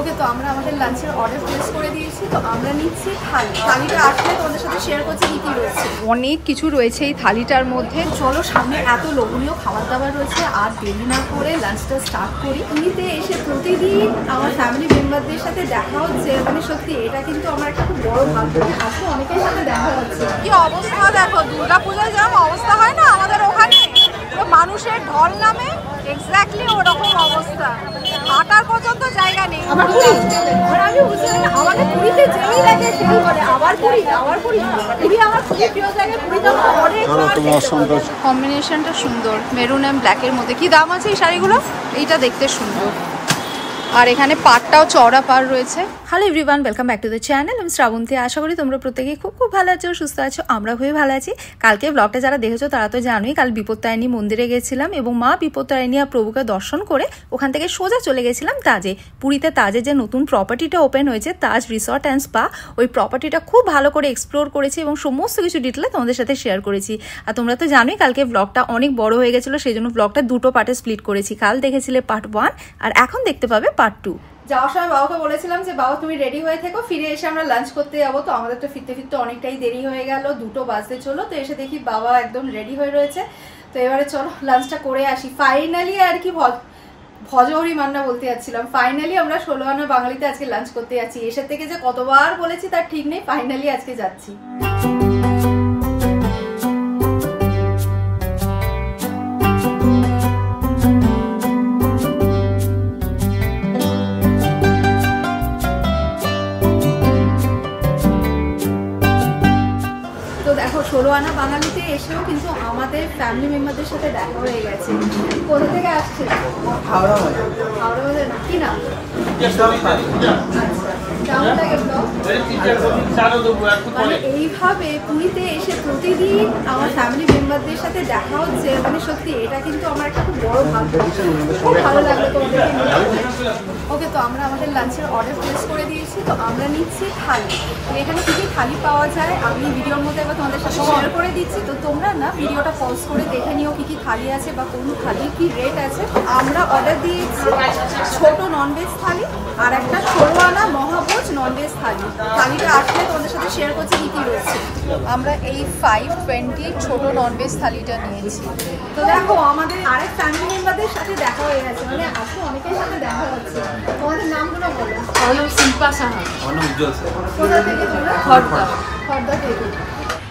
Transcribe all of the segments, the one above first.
ওকে, তো আমরা আমাদের লাঞ্চের অর্ডার প্লেস করে দিয়েছি। তো আমরা নিচ্ছি থালিটা আসলে তোমাদের সাথে শেয়ার করছি কি কি রয়েছে। অনেক কিছু রয়েছে এই থালিটার মধ্যে। চলো, সামনে এত লোভনীয় খাবার দাবার রয়েছে, আর দেরি না করে লাঞ্চটা স্টার্ট করি। এমনিতে এসে প্রতিদিন আমার ফ্যামিলি মেম্বারদের সাথে দেখা হচ্ছে, মানে সত্যি এটা কিন্তু আমার একটা খুব বড় ভাগ্য। আসলে অনেকের সাথে দেখা হচ্ছে। কি অবস্থা দেখো, দুর্গাপূজায় যেমন অবস্থা হয় না আমাদের ওখানে, মানুষের ঢল নামে এক্স্যাক্টলি ওরকম অবস্থা। হাঁটার পর্যন্ত জায়গা নেই। আমি বুঝতে পারি না, আমাকে পুরীতে যেই দেখে সেই বলে আবার পুরী, আবার পুরী। পুরী আমার খুবই প্রিয় জায়গা। পুরীতে অনেক কম্বিনেশনটা সুন্দর, মেরুন অ্যান্ড ব্ল্যাকের মধ্যে। কি দাম আছে এই শাড়িগুলো? এইটা দেখতে সুন্দর, আর এখানে পাটটাও চওড়া পাড় রয়েছে। Hello everyone, welcome back to the channel. আমি শ্রাবন্তী। আশা করি তোমরা প্রত্যেকেই খুব খুব ভালো আছো, সুস্থ আছো। আমরা খুবই ভালো আছি। কালকে ব্লগটা যারা দেখেছো তারা তো জানোই, কাল বিপত্তারিণী মন্দিরে গেছিলাম এবং মা বিপত্তারিণী আর প্রভুকে দর্শন করে ওখান থেকে সোজা চলে গেছিলাম তাজে। পুরীতে তাজে যে নতুন প্রপার্টিটা ওপেন হয়েছে, তাজ রিসর্ট অ্যান্ড স্পা, ওই প্রপার্টিটা খুব ভালো করে এক্সপ্লোর করেছি এবং সমস্ত কিছু ডিটেলে তোমাদের সাথে শেয়ার করেছি। আর তোমরা তো জানোই কালকে ব্লগটা অনেক বড় হয়ে গেছিলো, সেই জন্য ব্লগটা দুটো পার্টে স্প্লিট করেছি। কাল দেখেছিলে পার্ট 1 আর এখন দেখতে পাবে পার্ট 2। যাওয়ার সময় বাবাকে বলেছিলাম যে বাবা তুমি রেডি হয়ে থেকো, ফিরে এসে আমরা লাঞ্চ করতে যাবো। তো আমাদের তো ফিরতে ফিরতে অনেকটাই দেরি হয়ে গেল, 2টো বাজতে চলো। তো এসে দেখি বাবা একদম রেডি হয়ে রয়েছে। তো এবারে চলো লাঞ্চটা করে আসি। ফাইনালি আর কি ভজহরি মান্না বলতে যাচ্ছিলাম, ফাইনালি আমরা 16 আনা বাঙালিতে আজকে লাঞ্চ করতে যাচ্ছি। এসে থেকে যে কতবার বলেছি তার ঠিক নেই, ফাইনালি আজকে যাচ্ছি। দেখো 16 আনা বাঙালিতে এসেও কিন্তু আমাদের ফ্যামিলি মেম্বারদের সাথে দেখা হয়ে গেছে। কোথা থেকে আসছে? হাওড়া বাজার। কি নাম? মানে এইভাবে পুরীতে এসে প্রতিদিন আমার ফ্যামিলি মেম্বারদের সাথে দেখা হচ্ছে, মানে সত্যি এটা কিন্তু আমার একটা খুব বড় ভাগ্য। খুব ভালো লাগলো তোমাদেরকে। ওকে, তো আমরা আমাদের লাঞ্চের অর্ডার প্লেস করে দিয়েছি। তো আমরা নিচ্ছি থালি। এখানে কী কী থালি পাওয়া যায় আমি ভিডিওর মধ্যে একবার তোমাদের সাথে শেয়ার করে দিচ্ছি। তো তোমরা না ভিডিওটা পজ করে দেখে নিও কী কী থালি আছে বা কোন থালির কী রেট আছে। আমরা অর্ডার দিয়েছি ছোট ননভেজ থালি আর একটা 16 আনা মহাভোজ ননভেজ থালি। থালিটা আসলে তোমাদের সাথে শেয়ার করছি কী কী রয়েছে। আমরা এই 520 ছোট ননভেজ থালিটা নিয়েছি। তো দেখো আমাদের আরেক ফ্যামিলি মেম্বারদের সাথে দেখা হয়ে গেছে, মানে আজকে অনেকের সাথে দেখা হচ্ছে। তোমাদের নামগুলো বলো। আমার নাম শিল্পা সাহা। কোথা থেকে? খড়দা থেকে।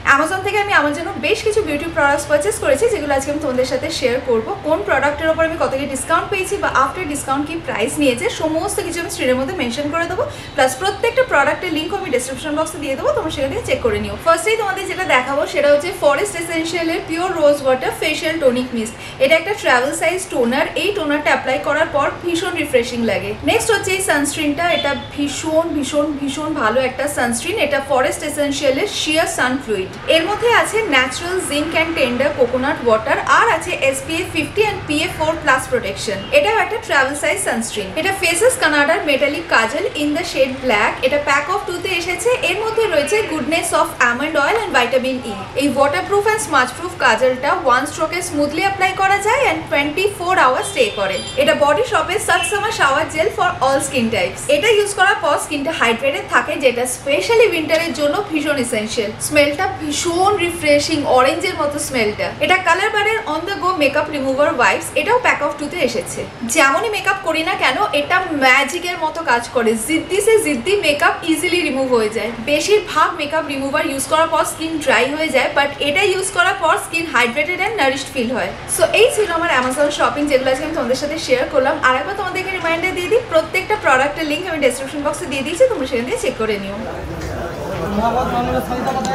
অ্যামাজন থেকে আমি আমার জন্য বেশ কিছু বিউটি প্রোডাক্টস পারচেস করেছি, যেগুলো আজকে আমি তোমাদের সাথে শেয়ার করব। কোন প্রোডাক্টের ওপর আমি কত কি ডিসকাউন্ট পেয়েছি বা আফটার ডিসকাউন্ট কি প্রাইস নিয়েছে, সমস্ত কিছু আমি স্ক্রিনের মধ্যে মেনশন করে দেবো। প্লাস প্রত্যেকটা প্রোডাক্টের লিঙ্ক আমি ডিসক্রিপশন বক্সে দিয়ে দেবো, তোমরা সেখান থেকে চেক করে নিও। ফার্স্টেই তোমাদের যেটা দেখাবো সেটা হচ্ছে ফরেস্ট এসেনশিয়ালের pure rose water facial tonic mist. এটা একটা ট্রাভেল সাইজ টোনার। এই টোনারটা অ্যাপ্লাই করার পর ভীষণ রিফ্রেশিং লাগে। নেক্সট হচ্ছে এই সানস্ক্রিনটা। এটা ভীষণ ভীষণ ভীষণ ভালো একটা সানস্ক্রিন। এটা ফরেস্ট এসেনশিয়ালের শিয়ার সান ফ্লুইড। এর মধ্যে আছে natural zinc and tender coconut water, আর আছে SPF 50 অ্যান্ড PA4+ প্রোটেকশন। এটাও একটা ট্রাভেল সাইজ সানস্ক্রিন। এটা ফেসেস কানাডার metallic kajal in the shade black. এটা প্যাক অফ 2 তে এসেছে। এর মধ্যে রয়েছে goodness of almond oil and vitamin E. এই ওয়াটারপ্রুফ অ্যান্ড স্মাচপ্রুফ কাজলটা 1 স্ট্রোকে স্মুথলি অ্যাপ্লাই করা যায় অ্যান্ড 24 আওয়ার স্টে করে। এটা বডি শপের সাকসামার shower gel for all skin types. এটা ইউজ করার পর স্কিনটা হাইড্রেটেড থাকে, যেটা স্পেশালি উইন্টারের জন্য ভীষণ এসেনশিয়াল। স্মেলটা ভীষণ রিফ্রেশিং, অরেঞ্জের মতো স্মেলটা। এটা কালার বারের on the go makeup remover wipes. এটাও প্যাক অফ 2 তে এসেছে। যেমনই মেকআপ করি না কেন এটা ম্যাজিকের মতো কাজ করে। জিদ্দি মেকআপ ইজিলি রিমুভ হয়ে যায়। বেশিরভাগ মেকআপ রিমুভার ইউজ করার পর স্কিন ড্রাই হয়ে যায়, বাট এটা ইউজ করার পর skin hydrated and nourished feel হয়। সো এই ছিল আমার অ্যামাজন শপিং, যেগুলো আজকে আমি তোমাদের সাথে শেয়ার করলাম। আর একবার তোমাদেরকে রিমাইন্ডার দিয়ে দিই, প্রত্যেকটা প্রোডাক্টের লিঙ্ক আমি ডেসক্রিপশন বক্সে দিয়ে দিয়েছি, তোমরা সেখান থেকে চেক করে নিও।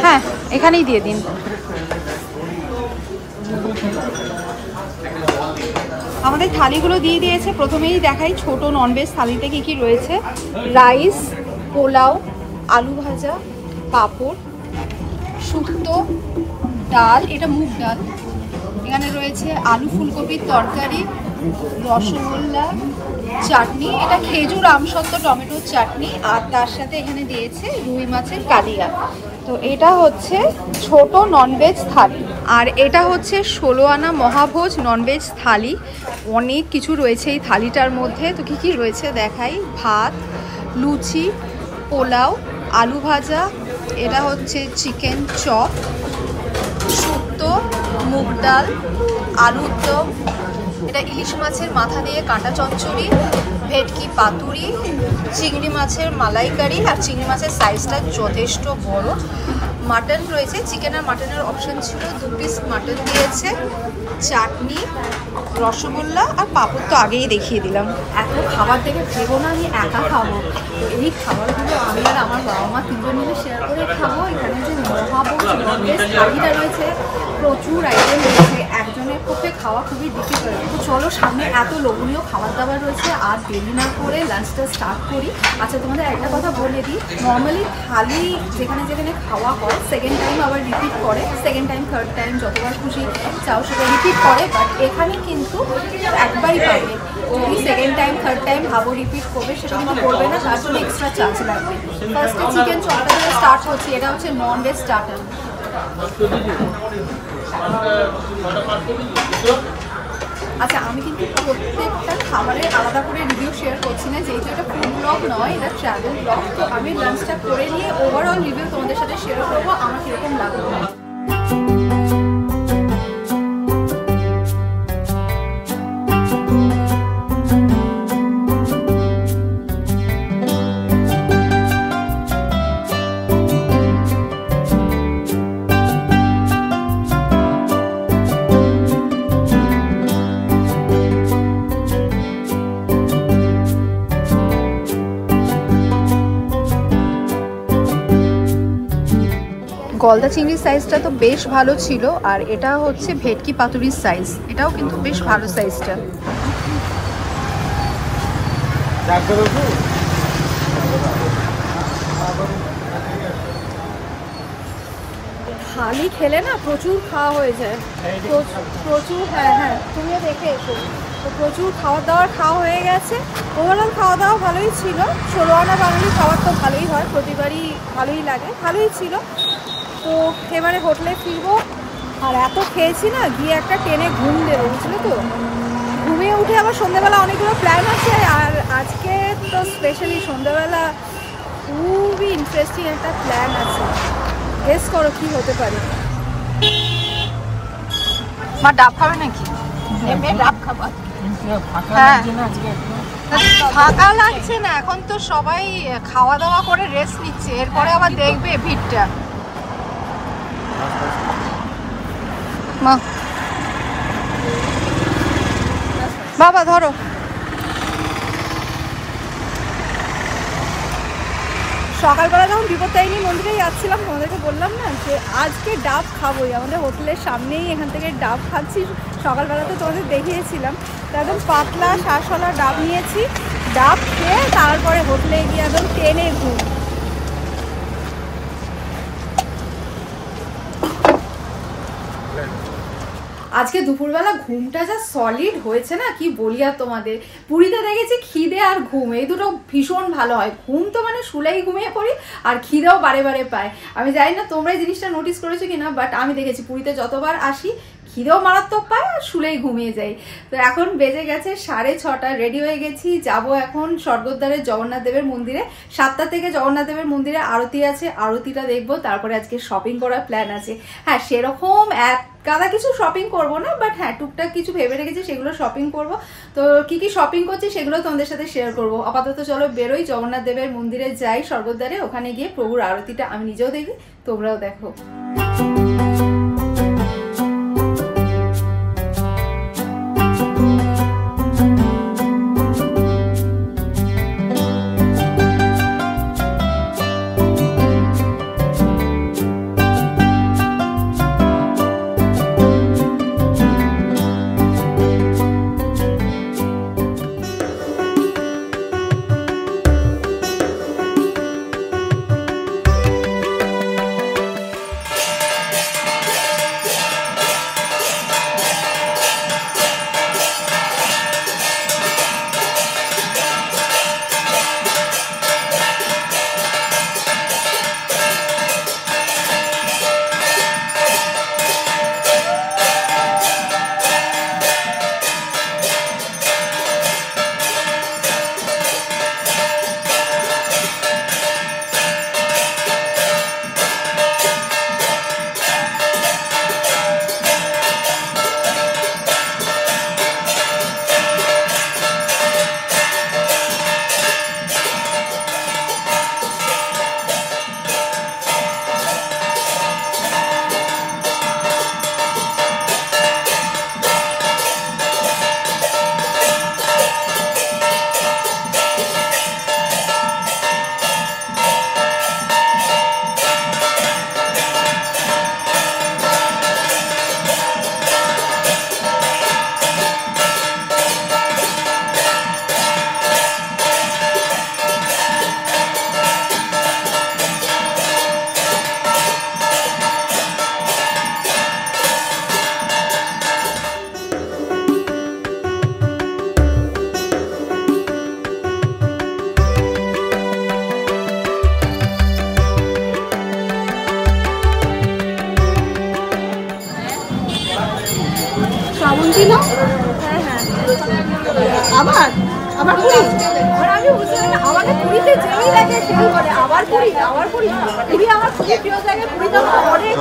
হ্যাঁ, এখানেই দিয়ে দিন। আমাদের থালিগুলো দিয়ে দিয়েছে। প্রথমেই দেখাই ছোট ননভেজ থালিতে কি কি রয়েছে। রাইস, পোলাও, আলু ভাজা, পাঁপড়, শুক্তো, ডাল, এটা মুগ ডাল। এখানে রয়েছে আলু ফুলকপির তরকারি, রসগোল্লা, চাটনি, এটা খেজুর আমসত্ত্ব টমেটোর চাটনি, আর তার সাথে এখানে দিয়েছে রুই মাছের কালিয়া। তো এটা হচ্ছে ছোট ননভেজ থালি, আর এটা হচ্ছে 16 আনা মহাভোজ ননভেজ থালি। অনেক কিছু রয়েছে এই থালিটার মধ্যে। তো কি কি রয়েছে দেখাই। ভাত, লুচি, পোলাও, আলু ভাজা, এটা হচ্ছে চিকেন চপ, শুক্তো, মুগ ডাল, আলুর দম, এটা ইলিশ মাছের মাথা দিয়ে কাঁটা চচ্চড়ি, ভেটকি পাতুরি, চিংড়ি মাছের মালাইকারি, আর চিংড়ি মাছের সাইজটা যথেষ্ট বড়। মাটন রয়েছে, চিকেন আর মাটনের অপশন ছিল, 2 পিস মাটন দিয়েছে, চাটনি, রসগোল্লা আর পাঁপড় তো আগেই দেখিয়ে দিলাম। এত খাবার দেখে ভেবো না আমি একা খাবো, এই খাবারগুলো আমি আর আমার বাবা মা 3 জন মিলে শেয়ার করে খাবো। এখানে যে মহাভোগ ননভেজ থালিটা রয়েছে, প্রচুর আইটেম রয়েছে, একজনের পক্ষে খাওয়া খুবই ডিফিকাল্ট। তো চলো সামনে এত লোভনীয় খাবার দাবার রয়েছে, আর দেরি না করে লাঞ্চটা স্টার্ট করি। আচ্ছা তোমাদের একটা কথা বলে দিই, নর্মালি থালি যেখানে যেখানে খাওয়া হয় সেকেন্ড টাইম আবার রিপিট করে, সেকেন্ড টাইম থার্ড টাইম যতবার খুশি চাও সেটা রিপিট করে, বাট এখানে কিন্তু একবারই পাবে। যদি সেকেন্ড টাইম থার্ড টাইম ভাবো রিপিট করবে সেটা কিন্তু করবে না, তার জন্য এক্সট্রা চার্জ লাগবে। ফার্স্টে চিকেন চপটা দিয়ে স্টার্ট হচ্ছে, এটা হচ্ছে নন ভেজ স্টার্টার। আচ্ছা আমি কিন্তু প্রত্যেকটা খাবারের আলাদা করে রিভিউ শেয়ার করছি না, যেহেতু এটা ফুড ব্লগ নয়, এটা ট্রাভেল ব্লগ। তো আমি লাঞ্চটা করে নিয়ে ওভারঅল রিভিউ তোমাদের সাথে শেয়ার করবো আমার কীরকম লাগবে। গলদা চিংড়ির সাইজটা তো বেশ ভালো ছিল, আর এটা হচ্ছে ভেটকি পাতুরির সাইজ, এটাও কিন্তু বেশ ভালো সাইজটা। থালি খেলে না প্রচুর খাওয়া হয়ে যায়, প্রচুর। হ্যাঁ তুমিও দেখে এসো। তো প্রচুর খাওয়া হয়ে গেছে। ওভারঅল খাওয়া দাওয়া ভালোই ছিল, 16 আনা বাঙালি খাবার তো ভালোই হয়, প্রতিবারই ভালোই লাগে, ভালোই ছিল। তো এবারে হোটেলে ফিরবো, আর এত খেয়েছি না, গিয়ে একটা ট্রেনে ঘুম দেবো, বুঝলে তো। ঘুমিয়ে উঠে আবার সন্ধ্যেবেলা অনেকগুলো প্ল্যান আছে, আর আজকে তো স্পেশালি সন্ধ্যেবেলা খুবই ইন্টারেস্টিং একটা প্ল্যান আছে। গেস করো কি হতে পারে। মা ডাব খাবে নাকি? ডাব খাবা? হ্যাঁ ফাঁকা লাগছে না, এখন তো সবাই খাওয়া দাওয়া করে রেস্ট নিচ্ছে, এরপরে আবার দেখবে ভিড়টা। মা বাবা ধরো। সকালবেলা যখন বিপত্তারিণী মন্দিরে যাচ্ছিলাম, তোমাদেরকে বললাম না যে আজকে ডাব খাবোই, আমাদের হোটেলের সামনেই এখান থেকে ডাব খাচ্ছি। সকালবেলা তো তোমাদের দেখিয়েছিলাম, তো একদম পাতলা শাঁসওয়ালা ডাব নিয়েছি, ডাব খেয়ে তারপরে হোটেলে গিয়ে একদম ট্রেনে ঘুম। আজকে দুপুরবেলা ঘুমটা যা সলিড হয়েছে না, কি বলি আর তোমাদের। পুরীতে দেখেছি খিদে আর ঘুম এই দুটো ভীষণ ভালো হয়। ঘুম তো মানে শুলেই ঘুমিয়ে পড়ি, আর খিদেও বারে বারে পায়। আমি জানি না তোমরা এই জিনিসটা নোটিস করেছো কিনা, বাট আমি দেখেছি পুরীতে যতবার আসি খিদেও মারাত্মক পায় আর শুলেই ঘুমিয়ে যাই। তো এখন বেজে গেছে 6:30, রেডি হয়ে গেছি, যাব এখন স্বর্গদ্বারের জগন্নাথ দেবের মন্দিরে। 7টা থেকে জগন্নাথ দেবের মন্দিরে আরতি আছে, আরতিটা দেখবো, তারপরে আজকে শপিং করার প্ল্যান আছে। হ্যাঁ সেরকম কাদা কিছু শপিং করবো না, বাট হ্যাঁ টুকটাক কিছু ভেবে রেখেছি, সেগুলো শপিং করব। তো কি কি শপিং করছি সেগুলো তোমাদের সাথে শেয়ার করব। আপাতত চলো বেরোই, জগন্নাথ দেবের মন্দিরে যাই স্বর্গদ্বারে, ওখানে গিয়ে প্রভুর আরতিটা আমি নিজেও দেখি, তোমরাও দেখো। স্কুটি নাও। হ্যাঁ হ্যাঁ, আবার আবার পুরী। আর আমি বুঝলাম না, আমাকে পুরীতে যেই লাগে সেই বলে আবার পুরী আবার পুরী। পুরী আমার খুব প্রিয় জায়গা, পুরীতে অনেক।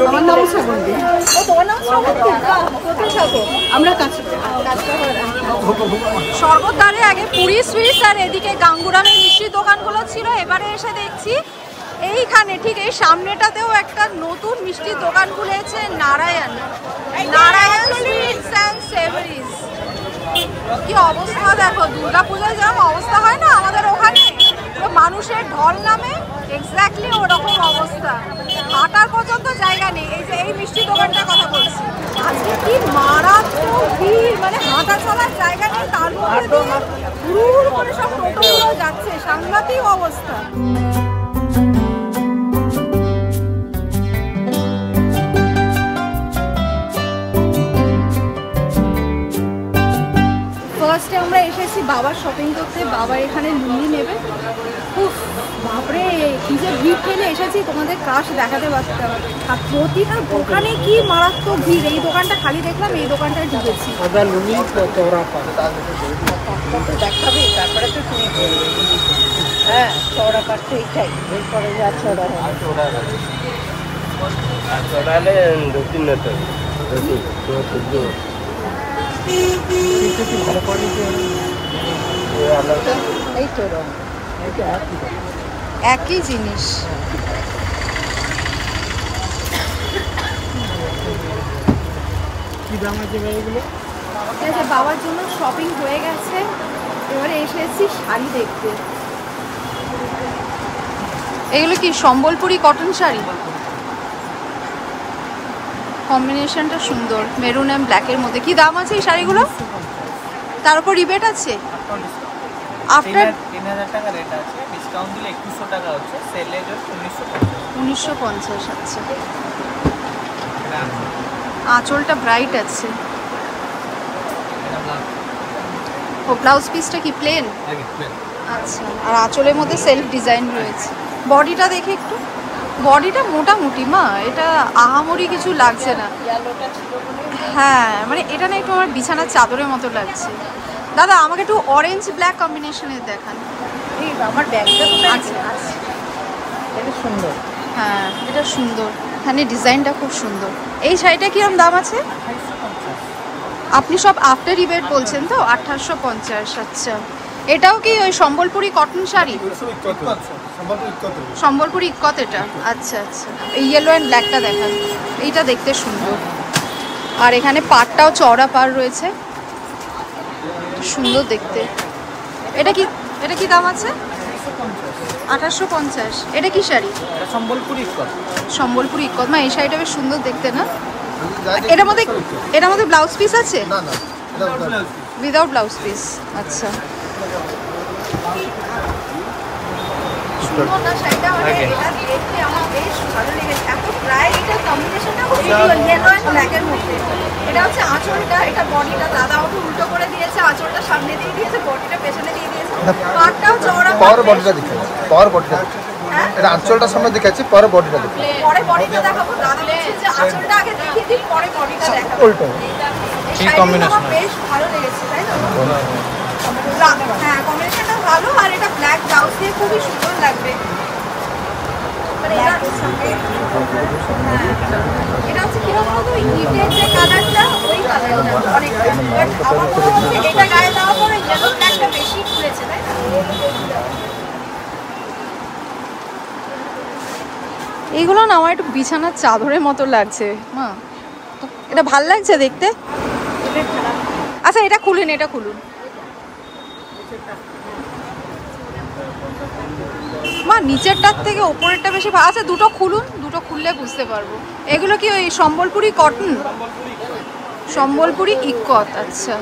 আমার নাম শ্রাবন্তী। ও তোমার নাম শ্রাবন্তী? কোথায় থাকো? আমরা কাছে। স্বর্গদ্বারে আগে পুরী সুইটস আর এদিকে গাঙ্গুরামের মিষ্টির দোকানগুলো ছিল। এবারে এসে দেখছি এইখানে ঠিক এই সামনেটাতেও একটা নতুন মিষ্টির দোকান খুলেছে, নারায়ণ সুইটস অ্যান্ড সেভারিজ। কি অবস্থা দেখো, দুর্গাপূজায় যেমন অবস্থা হয় না আমাদের ওখানে, মানুষের ঢল নামে এক্স্যাক্টলি ওরকম অবস্থা। হাঁটার পর্যন্ত জায়গা নেই। এই যে এই মিষ্টি দোকানটার কথা বলছি, আজকে কি মারাত্মক ভিড়, মানে হাঁটা চলার জায়গা নেই, তার মধ্যে ঘুর করে সব টোটোগুলো যাচ্ছে, সাংঘাতিক অবস্থা। ফার্স্টে আমরা এসেছি বাবার শপিং করতে, বাবা এখানে লুঙ্গি নেবে। উফ বাপরে, কি যে ভিড় ঠেলে এসেছি, তোমাদের কাশ দেখাতে পারতাম। আর প্রতিটা দোকানে কি মারাত্মক ভিড়। এই দোকানটা খালি দেখলাম, এই দোকানটায় ঢুকেছি। দেখাবে তারপরে তো তুমি হ্যাঁ চওড়া পাঠটা এইটাই, এরপরে যা চওড়া চড়ালে দক্ষিণ এই তো একই জিনিস। কি দাম আছে ভাই এগুলো? ঠিক আছে, বাবার জন্য শপিং হয়ে গেছে, এবারে এসেছি শাড়ি দেখতে। এগুলো কি সম্বলপুরি কটন শাড়ি? কম্বিনেশনটা সুন্দর, মেরুন এন্ড ব্ল্যাকের মধ্যে। কি দাম আছে এই শাড়িগুলো? তার উপর রিবেট আছে? আফটার 3000 টাকা রেট আছে, ডিসকাউন্ট দিলে 2100 টাকা হচ্ছে, সেলে জন্য 1950। আচ্ছা, আঁচলটা ব্রাইট আছে। ও ব্লাউজ পিসটা কি প্লেন? আচ্ছা, আর আঁচলের মধ্যে সেলফ ডিজাইন রয়েছে। বডিটা দেখে একটু, বডিটা মোটামুটি মা, এটা আহামরি কিছু লাগছে না। হ্যাঁ মানে এটা না একটু আমার বিছানার চাদরের মতো লাগছে। দাদা আমাকে একটু অরেঞ্জ ব্ল্যাক কম্বিনেশনের দেখান। আমার ব্যাগটা তো আচ্ছা এটা সুন্দর। হ্যাঁ এটা সুন্দর, এখানে ডিজাইনটা খুব সুন্দর। এই শাড়িটা কিরম দাম আছে? আপনি সব আফটার রিবেট বলছেন তো? 1850। আচ্ছা, এটাও কি ওই সম্বলপুরি কটন শাড়ি? সম্বলপুরি ইক্কত এটা। আচ্ছা আচ্ছা, এই ইয়েলো অ্যান্ড ব্ল্যাকটা দেখান, এইটা দেখতে সুন্দর। আর এখানে পাড়টাও চওড়া পাড় রয়েছে, সুন্দর দেখতে। এটা কি দাম আছে? 1850। এটা কি শাড়ি? সম্বলপুরি ইক্কত। মা এই শাড়িটা বেশ সুন্দর দেখতে না? এটার মধ্যে ব্লাউজ পিস আছে? Without blouse piece. আচ্ছা, শাড়িটা এটা দেখতে আমার বেশ ভালো লেগেছে। এত প্রায় এটা কম্বিনেশনটা খুব সুন্দর, ইয়েলো এন্ড ব্ল্যাকের মধ্যে। এটা হচ্ছে আঁচলটা, এটা বডিটা দাদা ওকে উল্টো করে দিয়েছে, আঁচলটা সামনে দিয়ে দিয়েছে, বডিটা পেছনে দিয়ে দিয়েছে। পাড়টাও চওড়া, পরে বডিটা দেখে, পরে বডিটা এটা আঁচলটা সামনে দেখাচ্ছি, পরে বডিটা দেখে। পরে বডিটা দেখাবো। দাদা বলছে যে আঁচলটা আগে দেখিয়ে দিই, পরে বডিটা দেখাবো। উল্টো এই কম্বিনেশন বেশ ভালো লেগেছে, তাই না? হ্যাঁ কম্বিনেশনটা ভালো। আর এটা ব্ল্যাক ব্লাউজ দিয়ে খুবই সুন্দর লাগবে। এটা হচ্ছে কিরকম বলতো, ইটের যে কালারটা ওই কালারটা অনেকটা, বাট আমার মনে হচ্ছে এটা গায়ে দেওয়ার পরে ইয়েলো ব্ল্যাকটা বেশি খুলেছে, তাই না? এইগুলো না আমার একটু বিছানার চাদরের মতো লাগছে মা। এটা ভাল লাগছে দেখতে? আচ্ছা এটা খুলুন, এটা খুলুন মা। নিচেরটার থেকে ওপরেরটা বেশি ভালো। আচ্ছা দুটো খুলুন, দুটো খুললে বুঝতে পারবো। এগুলো কি ওই সম্বলপুরি কটন? সম্বলপুরি ইক্কত। আচ্ছা,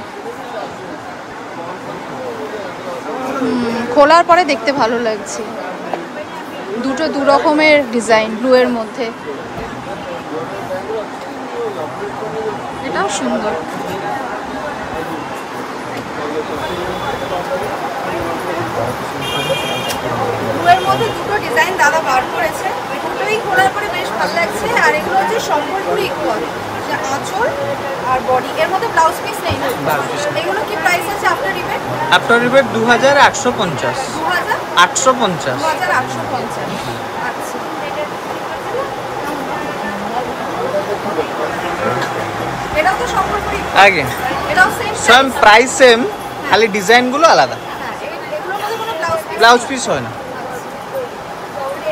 খোলার পরে দেখতে ভালো লাগছে। দুটো দু রকমের ডিজাইন, ব্লু এর মধ্যে। এটাও সুন্দর। ব্লুয়ের মধ্যে দুটো ডিজাইন দাদা বার করেছে, দুটোই খোলার পরে বেশ ভালো লাগছে। আর এগুলো হচ্ছে সম্বলপুরি ইক্কত, এটা আঁচল আর বডি, এর মধ্যে ব্লাউজ পিস নেই না? Blouse piece নেই। এগুলো কি প্রাইস আছে আফটার রিবেট? After rebate 2850 2000 850 2850। আচ্ছা, এটাও তো সম্পূর্ণই আগে এটাও সেম সেম প্রাইস সেম, খালি ডিজাইনগুলো আলাদা, হ্যাঁ, এগুলোর মধ্যে কোনো ব্লাউজ পিস ব্লাউজ পিস হয় না।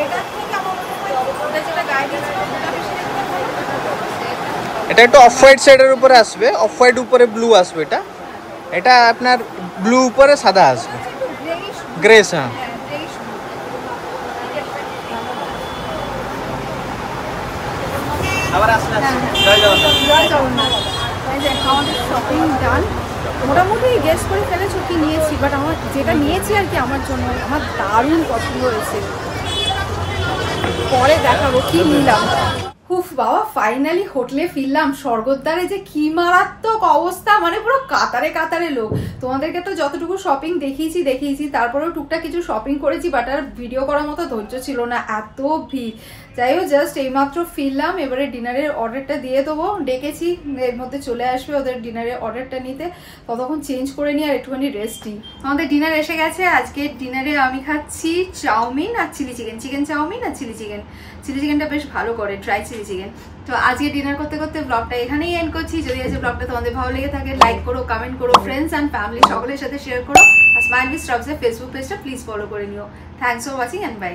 এটা থেকে আমার মনে হয় ওটা যেটা গায়ে দিয়েছিল ওটা বেশি দেখতে ভালো। এটা একটু অফ হোয়াইট সাইডের উপরে আসবে, অফ হোয়াইট উপরে ব্লু আসবে, এটা এটা আপনার ব্লু উপরে সাদা আসবে, একটু গ্রেইশ, গ্রেস। হ্যাঁ, হ্যাঁ গ্রেইশ। আবার আসলে হ্যাঁ, জয় জগন্নাথ। জয় জগন্নাথ। এই যে আমাদের শপিং ডান, মোটামুটি গেস করে ফেলেছো কি নিয়েছি, বাট আমার যেটা নিয়েছি আর কি আমার জন্য আমার দারুণ পছন্দ হয়েছে, পরে দেখাবো কি নিলাম। উফ বাবা, ফাইনালি হোটেলে ফিরলাম। স্বর্গদ্বারে যে কি মারাত্মক অবস্থা, মানে পুরো কাতারে কাতারে লোক। তোমাদেরকে তো যতটুকু শপিং দেখিয়েছি, তারপরেও টুকটাক কিছু শপিং করেছি, বাট আর ভিডিও করার মতো ধৈর্য ছিল না, এত ভিড়। যাই হোক, জাস্ট এইমাত্র ফিরলাম, এবারে ডিনারের অর্ডারটা দিয়ে দেবো, ডেকেছি, এর মধ্যে চলে আসবে ওদের ডিনারের অর্ডারটা নিতে, ততক্ষণ চেঞ্জ করে নিই আর একটুখানি রেস্ট নিই। আমাদের ডিনার এসে গেছে। আজকে ডিনারে আমি খাচ্ছি চাউমিন আর চিলি চিকেন, চিকেন চাউমিন আর চিলি চিকেন। চিলি চিকেনটা বেশ ভালো করে, ড্রাই চিলি চিকেন। তো আজকে ডিনার করতে করতে ব্লগটা এখানেই এন্ড করছি। যদি আজকে ব্লগটা তোমাদের ভালো লেগে থাকে, লাইক করো, কমেন্ট করো, ফ্রেন্ডস অ্যান্ড ফ্যামিলি সকলের সাথে শেয়ার করো, আর স্মাইল উইথ স্ট্রাবসের ফেসবুক পেজটা প্লিজ ফলো করে নিও। Thanks for watching and by.